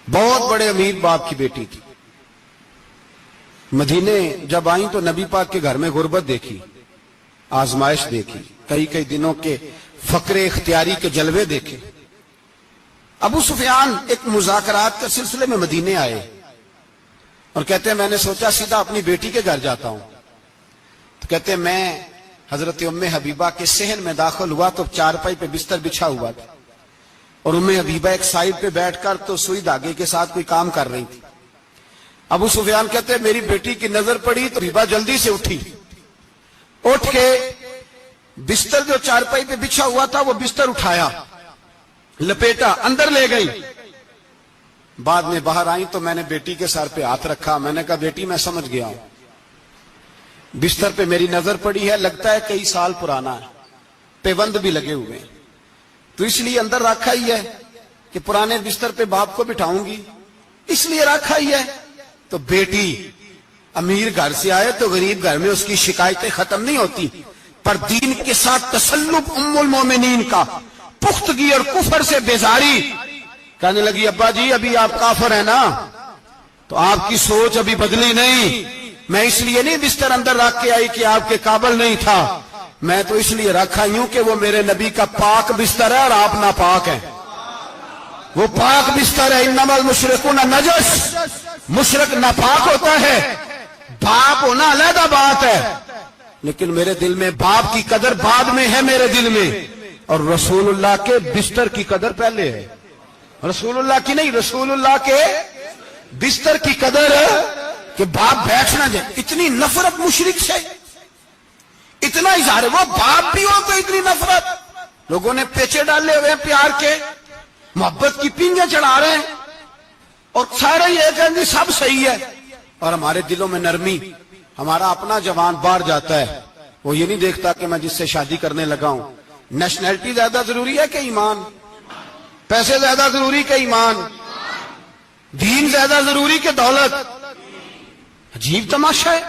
Speaker 1: بہت بڑے امیر باپ کی بیٹی تھی. مدینے جب آئیں تو نبی پاک کے گھر میں غربت دیکھی. آزمائش دیکھی، کئی کئی دنوں کے فقر اختیاری کے جلوے دیکھے۔ ابو سفیان ایک مذاکرات کے سلسلے میں مدینے آئے اور کہتے ہیں میں نے سوچا سیدھا اپنی بیٹی کے گھر جاتا ہوں، تو کہتے ہیں میں حضرت ام حبیبہ کے صحن میں داخل ہوا تو چارپائی پہ بستر بچھا ہوا تھا، اور ام حبیبہ ایک سائیڈ پہ بیٹھ کر تو سوئی دھاگے کے ساتھ کوئی کام کر رہی تھی۔ ابو سفیان کہتے ہیں میری بیٹی کی نظر پڑی تو حبیبہ جلدی سے اٹھی، اٹھ کے بستر جو چارپائی پہ بچھا ہوا تھا وہ بستر اٹھایا، لپیٹا، اندر لے گئی۔ بعد میں باہر آئی تو میں نے بیٹی کے سر پہ ہاتھ رکھا، میں نے کہا بیٹی میں سمجھ گیا ہوں، بستر پہ میری نظر پڑی ہے، لگتا ہے کئی سال پرانا ہے، پیوند بھی لگے ہوئے ہیں، تو اس لیے اندر رکھا ہی ہے کہ پرانے بستر پہ باپ کو بٹھاؤں گی، اس لیے رکھا ہی ہے۔ تو بیٹی امیر گھر سے آئے تو غریب گھر میں اس کی شکایتیں ختم نہیں ہوتی، پر دین کے ساتھ تسلط ام المومنین کا، پختگی اور کفر سے بیزاری، کہنے لگی ابا جی ابھی آپ کافر ہیں نا، تو آپ کی سوچ ابھی بدلی نہیں، میں اس لیے نہیں بستر اندر رکھ کے آئی کہ آپ کے قابل نہیں تھا، میں تو اس لیے رکھا ہوں کہ وہ میرے نبی کا پاک بستر ہے اور آپ ناپاک ہیں، وہ پاک بستر ہے۔ انما المشرکون نجس، مشرک ناپاک ہوتا ہے، باپ ہونا علیحدہ بات ہے، لیکن میرے دل میں باپ کی قدر بعد میں ہے میرے دل میں، اور رسول اللہ کے بستر کی قدر پہلے ہے، رسول اللہ کی نہیں، رسول اللہ کے بستر کی قدر ہے کہ باپ بیٹھ نہ جائے۔ اتنی نفرت مشرک سے، اتنا اظہار ہے، وہ باپ بھی ہو تو اتنی نفرت، لوگوں نے پیچے ڈالے ہوئے ہیں پیار کے، محبت کی پینگیں چڑھا رہے ہیں، اور سارے یہ کہیں گے سب صحیح ہے، اور ہمارے دلوں میں نرمی، ہمارا اپنا جوان باہر جاتا ہے، وہ یہ نہیں دیکھتا کہ میں جس سے شادی کرنے لگا ہوں نیشنلٹی زیادہ ضروری ہے کہ ایمان، پیسے زیادہ ضروری کہ ایمان، دین زیادہ ضروری کہ دولت۔ عجیب تماشا ہے،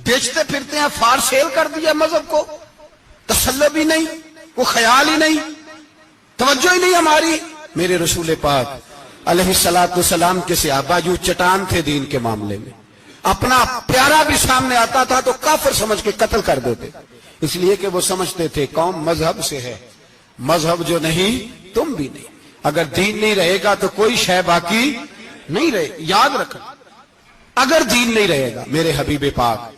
Speaker 1: بیچتے پھرتے ہیں، فار سیل کر دیا مذہب کو، تسلط بھی نہیں، وہ خیال ہی نہیں، توجہ ہی نہیں ہماری۔ میرے رسول پاک علیہ الصلوۃ والسلام کے صحابہ جو چٹان تھے دین کے معاملے میں، اپنا پیارا بھی سامنے آتا تھا تو کافر سمجھ کے قتل کر دیتے، اس لیے کہ وہ سمجھتے تھے قوم مذہب سے ہے، مذہب جو نہیں تم بھی نہیں، اگر دین نہیں رہے گا تو کوئی شے باقی نہیں رہے، یاد رکھنا اگر دین نہیں رہے گا۔ میرے حبیب پاک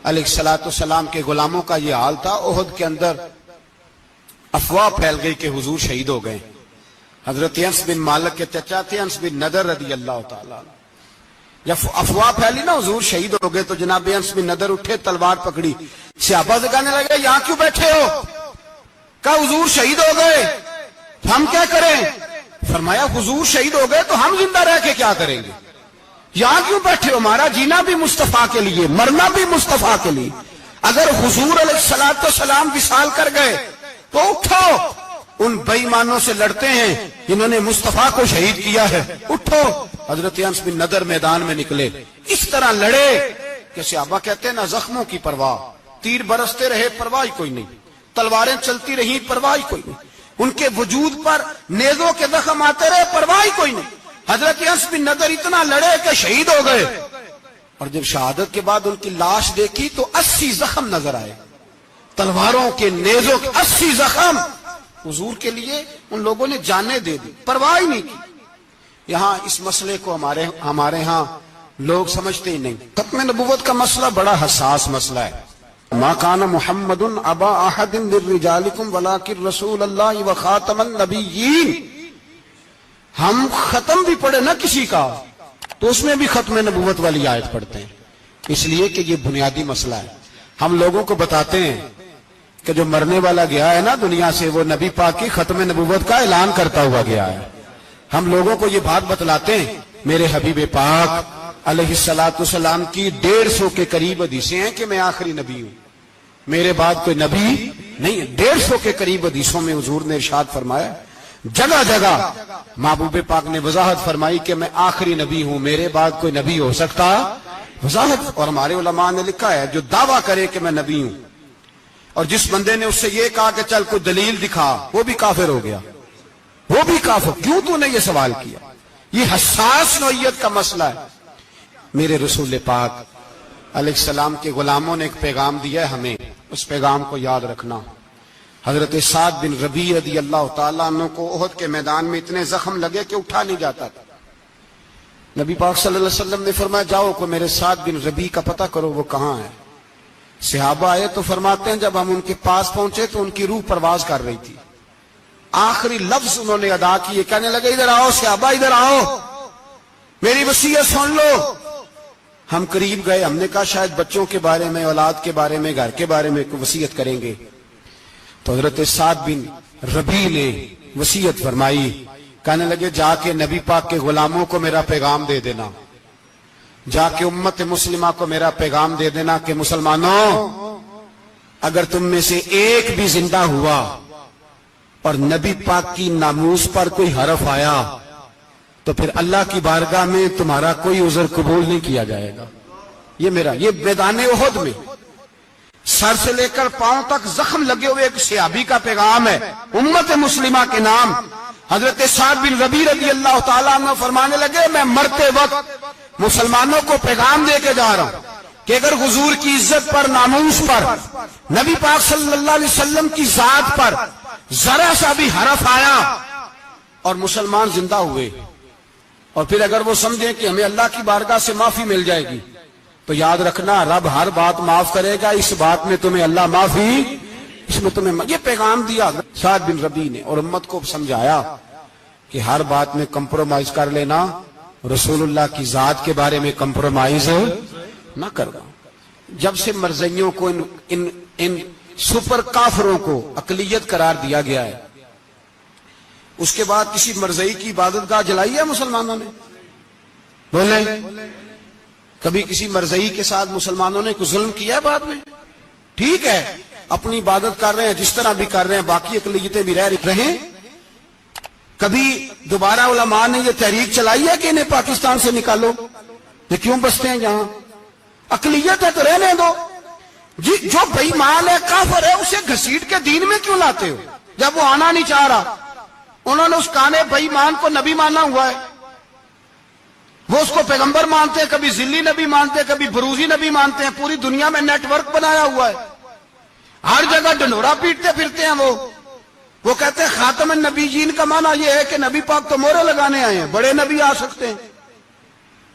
Speaker 1: علیہ الصلوۃ والسلام کے غلاموں کا یہ حال تھا۔ احد کے اندر افواہ پھیل گئی کہ حضور شہید ہو گئے، حضرت انس بن مالک کے چچا تھے انس بن نضر رضی اللہ تعالیٰ عنہ، جب افواہ پھیلی نا حضور شہید ہو گئے تو جناب انس بن نضر اٹھے، تلوار پکڑی، صحابہ سے کہنے لگے یہاں کیوں بیٹھے ہو؟ کہا حضور شہید ہو گئے، ہم کیا کریں؟ فرمایا حضور شہید ہو گئے تو ہم زندہ رہ کے کیا کریں گے؟ یہاں کیوں بیٹھے ہو؟ ہمارا جینا بھی مصطفیٰ کے لیے، مرنا بھی مصطفیٰ کے لیے، اگر حضور علیہ الصلوۃ والسلام وصال کر گئے تو اٹھو، ان بے ایمانوں سے لڑتے ہیں جنہوں نے مصطفیٰ کو شہید کیا ہے، اٹھو۔ حضرت انس بن نضر میدان میں نکلے، اس طرح لڑے کہ صحابہ کہتے ہیں نہ زخموں کی پرواہ، تیر برستے رہے پرواہ کوئی نہیں، تلواریں چلتی رہی پرواہ کوئی نہیں، ان کے وجود پر نیزوں کے زخم آتے رہے پرواہ کوئی نہیں۔ حضرت انس بن نضر اتنا لڑے کہ شہید ہو گئے، اور جب شہادت کے بعد ان کی لاش دیکھی تو 80 زخم نظر آئے، تلواروں کے، نیزوں کے 80 زخم۔ حضور کے لیے ان لوگوں نے جانیں دے دی، پرواہ ہی نہیں کی۔ یہاں اس مسئلے کو ہمارے ہاں لوگ سمجھتے ہی نہیں۔ ختم نبوت کا مسئلہ بڑا حساس مسئلہ ہے۔ ما کان محمد ابا احد من رجالکم ولکن رسول اللہ وخاتم النبیین۔ ہم ختم بھی پڑھے نا کسی کا تو اس میں بھی ختم نبوت والی آیت پڑھتے ہیں، اس لیے کہ یہ بنیادی مسئلہ ہے۔ ہم لوگوں کو بتاتے ہیں کہ جو مرنے والا گیا ہے نا دنیا سے، وہ نبی پاک کی ختم نبوت کا اعلان کرتا ہوا گیا ہے۔ ہم لوگوں کو یہ بات بتلاتے ہیں، میرے حبیب پاک علیہ الصلوۃ والسلام کی 150 کے قریب حدیثیں ہیں کہ میں آخری نبی ہوں، میرے بعد کوئی نبی نہیں۔ 150 کے قریب حدیثوں میں حضور نے ارشاد فرمایا، جگہ جگہ محبوب پاک نے وضاحت فرمائی کہ میں آخری نبی ہوں، میرے بعد کوئی نبی ہو سکتا، وضاحت۔ اور ہمارے علماء نے لکھا ہے جو دعویٰ کرے کہ میں نبی ہوں، اور جس بندے نے اس سے یہ کہا کہ چل کوئی دلیل دکھا، وہ بھی کافر ہو گیا، وہ بھی کافر۔ کیوں تو نے یہ سوال کیا؟ یہ حساس نوعیت کا مسئلہ ہے۔ میرے رسول پاک علیہ السلام کے غلاموں نے ایک پیغام دیا ہے ہمیں، اس پیغام کو یاد رکھنا۔ حضرت سعد بن ربیع رضی اللہ تعالیٰ عنہ کو احد کے میدان میں اتنے زخم لگے کہ اٹھا نہیں جاتا تھا۔ نبی پاک صلی اللہ علیہ وسلم نے فرمایا جاؤ کو میرے سعد بن ربیع کا پتہ کرو وہ کہاں ہے۔ صحابہ آئے تو فرماتے ہیں جب ہم ان کے پاس پہنچے تو ان کی روح پرواز کر رہی تھی۔ آخری لفظ انہوں نے ادا کیے، کہنے لگے ادھر آؤ صحابہ ادھر آؤ، میری وصیت سن لو۔ ہم قریب گئے، ہم نے کہا شاید بچوں کے بارے میں، اولاد کے بارے میں، گھر کے بارے میں کوئی وصیت کریں گے۔ تو حضرت سعد بن ربیع نے وصیت فرمائی، کہنے لگے جا کے نبی پاک کے غلاموں کو میرا پیغام دے دینا، جا کے امت مسلمہ کو میرا پیغام دے دینا کہ مسلمانوں اگر تم میں سے ایک بھی زندہ ہوا اور نبی پاک کی ناموس پر کوئی حرف آیا تو پھر اللہ کی بارگاہ میں تمہارا کوئی عذر قبول نہیں کیا جائے گا۔ یہ میدان احد میں سر سے لے کر پاؤں تک زخم لگے ہوئے ایک صحابی کا پیغام ہے امت مسلمہ کے نام۔ حضرت سعد بن ربیع رضی اللہ تعالیٰ عنہ فرمانے لگے میں مرتے وقت مسلمانوں کو پیغام دے کے جا رہا ہوں کہ اگر حضور کی عزت پر، ناموس پر، نبی پاک صلی اللہ علیہ وسلم کی ذات پر ذرا سا بھی حرف آیا اور مسلمان زندہ ہوئے اور پھر اگر وہ سمجھیں کہ ہمیں اللہ کی بارگاہ سے معافی مل جائے گی تو یاد رکھنا رب ہر بات معاف کرے گا، اس بات میں تمہیں اللہ معافی، اس میں تمہیں یہ پیغام دیا سعد بن ربیع نے اور امت کو سمجھایا کہ ہر بات میں کمپرومائز کر لینا، رسول اللہ کی ذات کے بارے میں کمپرومائز نہ کرنا۔ جب سے مرزائیوں کو ان سپر کافروں کو اقلیت قرار دیا گیا ہے، اس کے بعد کسی مرزائی کی عبادت گاہ جلائی ہے مسلمانوں نے؟ بولیں کبھی کسی مرزائی کے ساتھ مسلمانوں نے کوئی ظلم کیا ہے بعد میں؟ ٹھیک ہے اپنی عبادت کر رہے ہیں جس طرح بھی کر رہے ہیں، باقی اقلیتیں بھی رہیں۔ کبھی دوبارہ علماء نے یہ تحریک چلائی ہے کہ انہیں پاکستان سے نکالو، یہ کیوں بستے ہیں یہاں؟ اقلیت ہے تو رہنے دو۔ جو بے ایمان ہے، کافر ہے، اسے گھسیٹ کے دین میں کیوں لاتے ہو جب وہ آنا نہیں چاہ رہا؟ انہوں نے اس کانے بے ایمان کو نبی مانا ہوا ہے، وہ اس کو پیغمبر مانتے ہیں، کبھی ذلی نبی مانتے ہیں، کبھی بروزی نبی مانتے ہیں، پوری دنیا میں نیٹ ورک بنایا ہوا ہے، ہر جگہ ڈنڈورا پیٹتے پھرتے ہیں۔ وہ کہتے ہیں خاتم النبیین کا معنی یہ ہے کہ نبی پاک تو مہرے لگانے آئے ہیں، بڑے نبی آ سکتے ہیں۔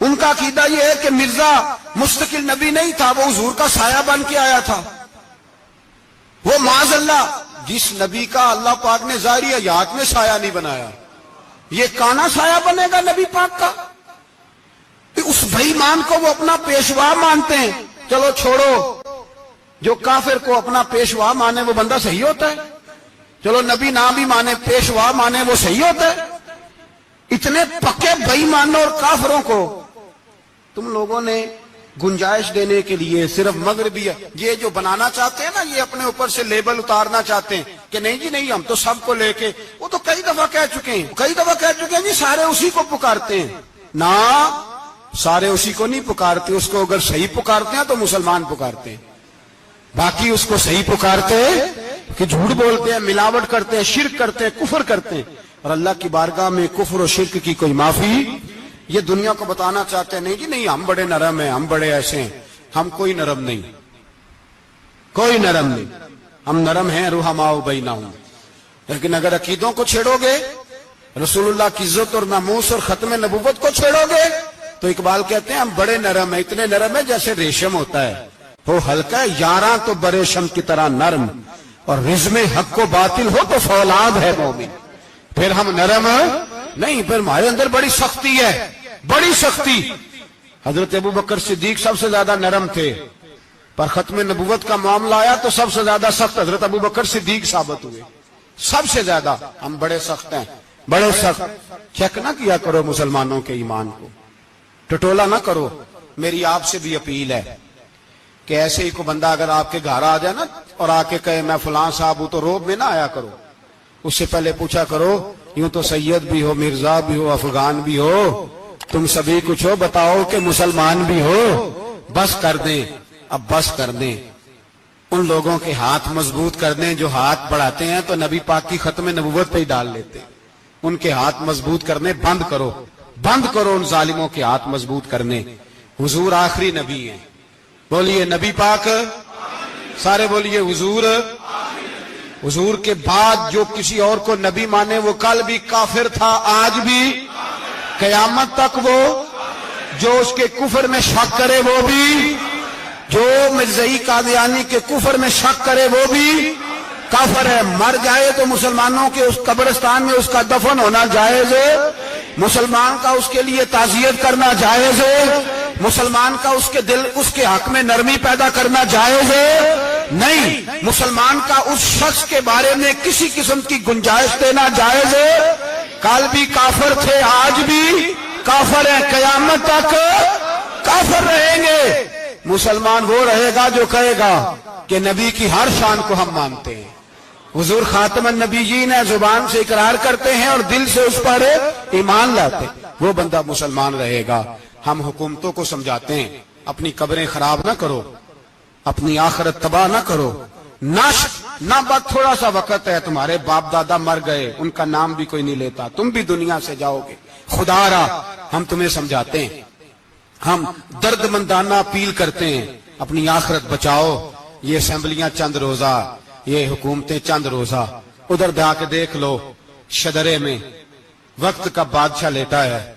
Speaker 1: ان کا عقیدہ یہ ہے کہ مرزا مستقل نبی نہیں تھا، وہ حضور کا سایہ بن کے آیا تھا۔ وہ معاذ اللہ جس نبی کا اللہ پاک نے ظاہری حیات میں سایہ نہیں بنایا، یہ کانا سایہ بنے گا نبی پاک کا؟ اس بے ایمان کو وہ اپنا پیشوا مانتے ہیں۔ چلو چھوڑو، جو کافر کو اپنا پیشوا مانے وہ بندہ صحیح ہوتا ہے؟ چلو نبی نہ بھی مانے، پیشوا مانے، وہ صحیح ہوتا ہے؟ اتنے پکے بے ایمانوں اور کافروں کو تم لوگوں نے گنجائش دینے کے لیے صرف مغربی یہ جو بنانا چاہتے ہیں نا، یہ اپنے اوپر سے لیبل اتارنا چاہتے ہیں کہ نہیں جی نہیں ہم تو سب کو لے کے، وہ تو کئی دفعہ کہہ چکے ہیں جی سارے اسی کو پکارتے ہیں۔ نہ، سارے اسی کو نہیں پکارتے، اس کو اگر صحیح پکارتے ہیں تو مسلمان پکارتے ہیں، باقی اس کو صحیح پکارتے ہیں کہ جھوٹ بولتے ہیں، ملاوٹ کرتے ہیں، شرک کرتے ہیں، کفر کرتے ہیں، اور اللہ کی بارگاہ میں کفر و شرک کی کوئی معافی۔ یہ دنیا کو بتانا چاہتے ہیں نہیں جی نہیں ہم بڑے نرم ہیں، ہم بڑے ایسے ہیں، ہم کوئی نرم نہیں، کوئی نرم نہیں، ہم نرم ہیں رحماء بینہم۔ لیکن اگر عقیدوں کو چھیڑو گے، رسول اللہ کی عزت اور ناموس اور ختم نبوت کو چھیڑو گے تو اقبال کہتے ہیں ہم بڑے نرم ہیں، اتنے نرم ہیں جیسے ریشم ہوتا ہے، ہو ہلکا ہے یاراں تو بریشم کی طرح نرم، اور رزم حق و باطل ہو تو فولاد ہے مومن۔ پھر ہم نرم نہیں، پھر ہمارے اندر بڑی سختی ہے، بڑی سختی۔ حضرت ابوبکر صدیق سب سے زیادہ نرم تھے، پر ختم نبوت کا معاملہ آیا تو سب سے زیادہ سخت حضرت ابوبکر صدیق ثابت ہوئے، سب سے زیادہ۔ ہم بڑے سخت ہیں، بڑے سخت۔ چیک نہ کیا کرو مسلمانوں کے ایمان کو، ٹٹولا نہ کرو۔ میری آپ سے بھی اپیل ہے کہ ایسے ہی کو بندہ اگر آپ کے گھر آ جائے نا اور آ کے کہے میں فلاں صاحب ہوں، تو روب میں نہ آیا کرو، اس سے پہلے پوچھا کرو یوں تو سید بھی ہو، مرزا بھی ہو، افغان بھی ہو، تم سبھی کچھ ہو، بتاؤ کہ مسلمان بھی ہو۔ بس کر دیں، اب بس کر دیں، ان لوگوں کے ہاتھ مضبوط کر دیں جو ہاتھ بڑھاتے ہیں تو نبی پاک کی ختم نبوت پہ ہی ڈال لیتے ہیں، ان کے ہاتھ مضبوط کرنے بند کرو، بند کرو ان ظالموں کے ہاتھ مضبوط کرنے۔ حضور آخری نبی ہیں، بولیے نبی پاک سارے بولیے حضور. حضور کے بعد جو کسی اور کو نبی مانے وہ کل بھی کافر تھا، آج بھی قیامت تک وہ. جو اس کے کفر میں شک کرے وہ بھی، جو مرزائی قادیانی کے کفر میں شک کرے وہ بھی کافر ہے. مر جائے تو مسلمانوں کے اس قبرستان میں اس کا دفن ہونا جائز ہے، مسلمان کا اس کے لیے تعزیت کرنا جائز ہے، مسلمان کا اس کے دل اس کے حق میں نرمی پیدا کرنا جائز ہے. نہیں، مسلمان کا اس شخص کے بارے میں کسی قسم کی گنجائش دینا جائز ہے. کل بھی کافر تھے، آج بھی کافر ہیں، قیامت تک کافر رہیں گے. مسلمان وہ رہے گا جو کہے گا کہ نبی کی ہر شان کو ہم مانتے ہیں، حضور خاتم النبیین ہے، زبان سے اقرار کرتے ہیں اور دل سے اس پر ایمان لاتے ہیں، وہ بندہ مسلمان رہے گا. ہم حکومتوں کو سمجھاتے ہیں اپنی قبریں خراب نہ کرو، اپنی آخرت تباہ نہ کرو، نہ بس تھوڑا سا وقت ہے، تمہارے باپ دادا مر گئے، ان کا نام بھی کوئی نہیں لیتا، تم بھی دنیا سے جاؤ گے. خدا را ہم تمہیں سمجھاتے ہیں، ہم درد مندانہ اپیل کرتے ہیں، اپنی آخرت بچاؤ. یہ اسمبلیاں چند روزہ، یہ حکومتیں چند روزہ. ادھر جا کے دیکھ لو شدرے میں وقت کا بادشاہ لیتا ہے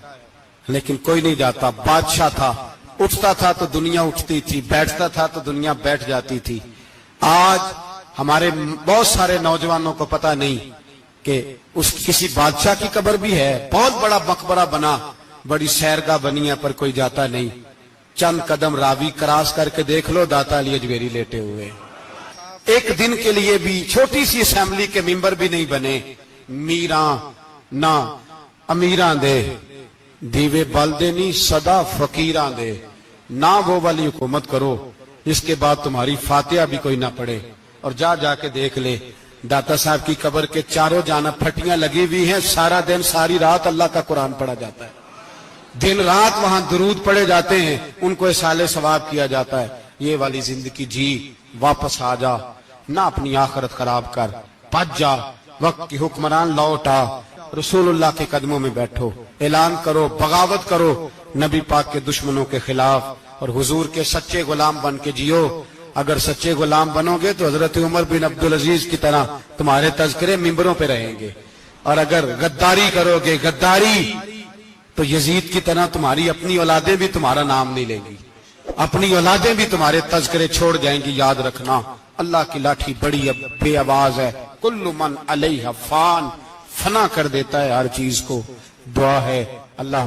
Speaker 1: لیکن کوئی نہیں جاتا. بادشاہ تھا، اٹھتا تھا تو دنیا اٹھتی تھی، بیٹھتا تھا تو دنیا بیٹھ جاتی تھی. آج ہمارے بہت سارے نوجوانوں کو پتہ نہیں کہ اس کسی بادشاہ کی قبر بھی ہے. بہت بڑا مقبرہ بنا، بڑی سیرگاہ بنی ہے، پر کوئی جاتا نہیں. چند قدم راوی کراس کر کے دیکھ لو، داتا علی اجمیری لیٹے ہوئے. ایک دن کے لیے بھی چھوٹی سی اسمبلی کے ممبر بھی نہیں بنے. میراں نہ امیراں دے دیوے بلدے نہیں صدا فقیراں دے. نہ وہ والی حکومت کرو جس کے بعد تمہاری فاتحہ بھی کوئی نہ پڑھے. اور جا کے دیکھ لے داتا صاحب کی قبر کے چاروں جانب پھٹیاں لگی ہوئی ہیں. سارا دن ساری رات اللہ کا قرآن پڑھا جاتا ہے، دن رات وہاں درود پڑھے جاتے ہیں، ان کو اصالہ ثواب کیا جاتا ہے. یہ والی زندگی جی، واپس آ جا، نہ اپنی آخرت خراب کر، بچ جا. وقت کی حکمران لوٹ آ، رسول اللہ کے قدموں میں بیٹھو، اعلان کرو، بغاوت کرو نبی پاک کے دشمنوں کے خلاف، اور حضور کے سچے غلام بن کے جیو. اگر سچے غلام بنو گے تو حضرت عمر بن عبدالعزیز کی طرح تمہارے تذکرے ممبروں پہ رہیں گے. اور اگر غداری کرو گے، غداری، تو یزید کی طرح تمہاری اپنی اولادیں بھی تمہارا نام نہیں لیں گی، اپنی اولادیں بھی تمہارے تذکرے چھوڑ جائیں گی. یاد رکھنا اللہ کی لاٹھی بڑی بے آواز ہے. کل من علیہ فان، فنا کر دیتا ہے ہر چیز کو. دعا ہے اللہ